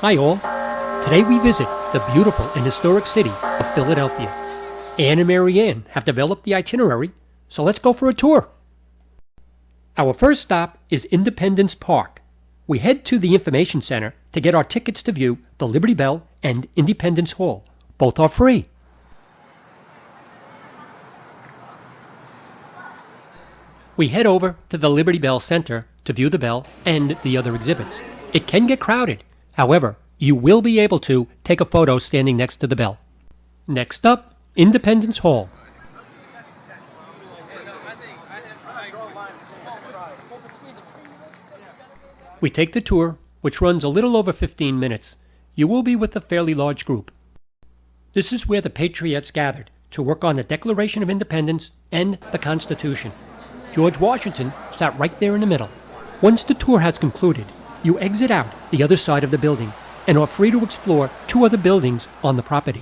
Hi all. Today we visit the beautiful and historic city of Philadelphia. Anne and Mary Ann have developed the itinerary, so let's go for a tour. Our first stop is Independence Park. We head to the Information Center to get our tickets to view the Liberty Bell and Independence Hall. Both are free. We head over to the Liberty Bell Center to view the bell and the other exhibits. It can get crowded. However, you will be able to take a photo standing next to the bell. Next up, Independence Hall. We take the tour, which runs a little over 15 minutes. You will be with a fairly large group. This is where the Patriots gathered to work on the Declaration of Independence and the Constitution. George Washington sat right there in the middle. Once the tour has concluded, you exit out the other side of the building and are free to explore two other buildings on the property.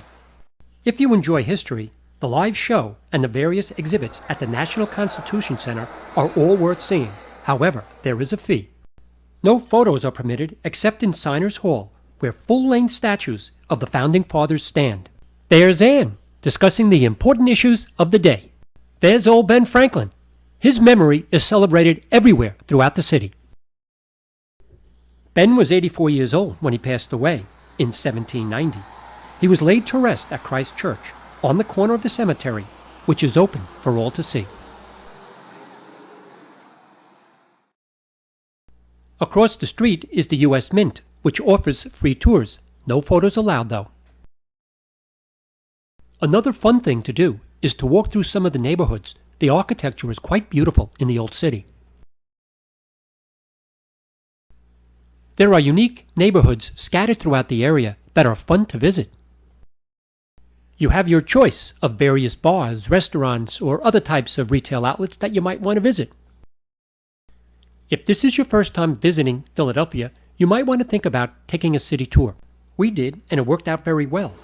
If you enjoy history, the live show and the various exhibits at the National Constitution Center are all worth seeing. However, there is a fee. No photos are permitted except in Signers Hall, where full-length statues of the Founding Fathers stand. There's Anne, discussing the important issues of the day. There's old Ben Franklin. His memory is celebrated everywhere throughout the city. Ben was 84 years old when he passed away in 1790. He was laid to rest at Christ Church on the corner of the cemetery, which is open for all to see. Across the street is the U.S. Mint, which offers free tours. No photos allowed, though. Another fun thing to do is to walk through some of the neighborhoods. The architecture is quite beautiful in the old city. There are unique neighborhoods scattered throughout the area that are fun to visit. You have your choice of various bars, restaurants, or other types of retail outlets that you might want to visit. If this is your first time visiting Philadelphia, you might want to think about taking a city tour. We did, and it worked out very well.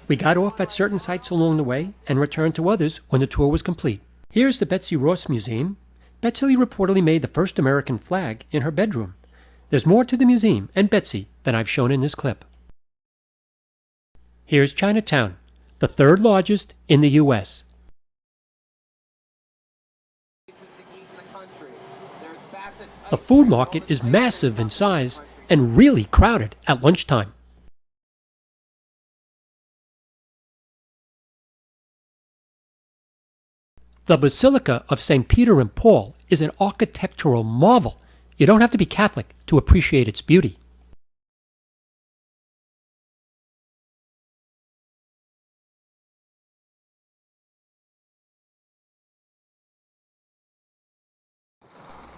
We got off at certain sites along the way and returned to others when the tour was complete. Here's the Betsy Ross Museum. Betsy reportedly made the first American flag in her bedroom. There's more to the museum and Betsy than I've shown in this clip. Here's Chinatown, the third largest in the U.S. The food market is massive in size and really crowded at lunchtime. The Basilica of St. Peter and Paul is an architectural marvel. You don't have to be Catholic to appreciate its beauty.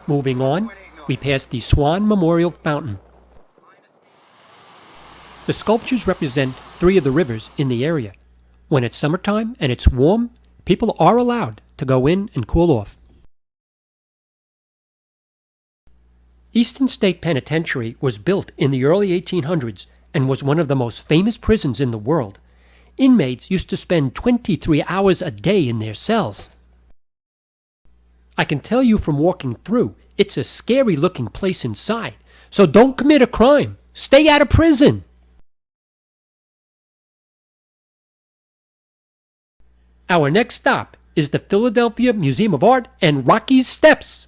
Moving on, we pass the Swann Memorial Fountain. The sculptures represent three of the rivers in the area. When it's summertime and it's warm, people are allowed to go in and cool off. Eastern State Penitentiary was built in the early 1800s and was one of the most famous prisons in the world. Inmates used to spend 23 hours a day in their cells. I can tell you from walking through, it's a scary looking place inside, so don't commit a crime. Stay out of prison. Our next stop is the Philadelphia Museum of Art and Rocky's Steps.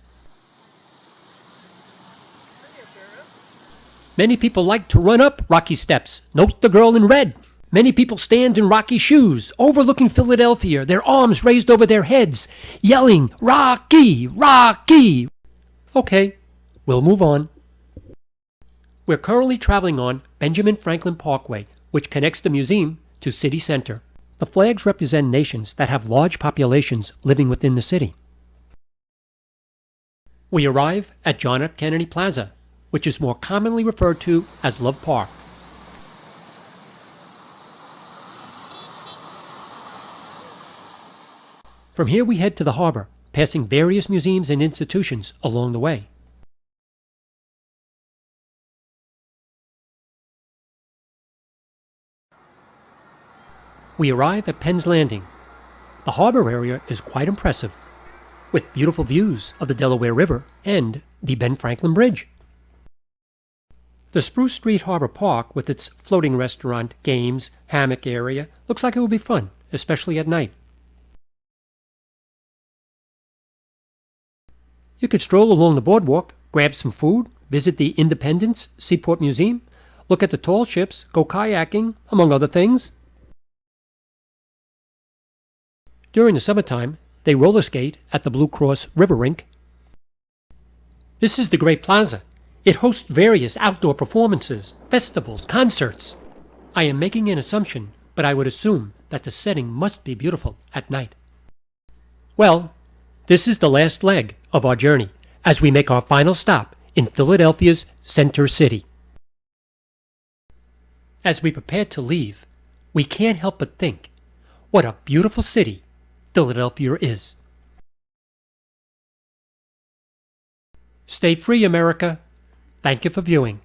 Many people like to run up Rocky Steps. Note the girl in red. Many people stand in Rocky shoes, overlooking Philadelphia, their arms raised over their heads, yelling, "Rocky! Rocky!" Okay, we'll move on. We're currently traveling on Benjamin Franklin Parkway, which connects the museum to City Center. The flags represent nations that have large populations living within the city. We arrive at John F. Kennedy Plaza, which is more commonly referred to as Love Park. From here we head to the harbor, passing various museums and institutions along the way. We arrive at Penn's Landing. The harbor area is quite impressive, with beautiful views of the Delaware River and the Ben Franklin Bridge. The Spruce Street Harbor Park, with its floating restaurant, games, hammock area, looks like it will be fun, especially at night. You could stroll along the boardwalk, grab some food, visit the Independence Seaport Museum, look at the tall ships, go kayaking, among other things. During the summertime, they roller skate at the Blue Cross Riverrink. This is the Great Plaza. It hosts various outdoor performances, festivals, concerts. I am making an assumption, but I would assume that the setting must be beautiful at night. Well, this is the last leg of our journey as we make our final stop in Philadelphia's Center City. As we prepare to leave, we can't help but think what a beautiful city Philadelphia is. Stay free, America. Thank you for viewing.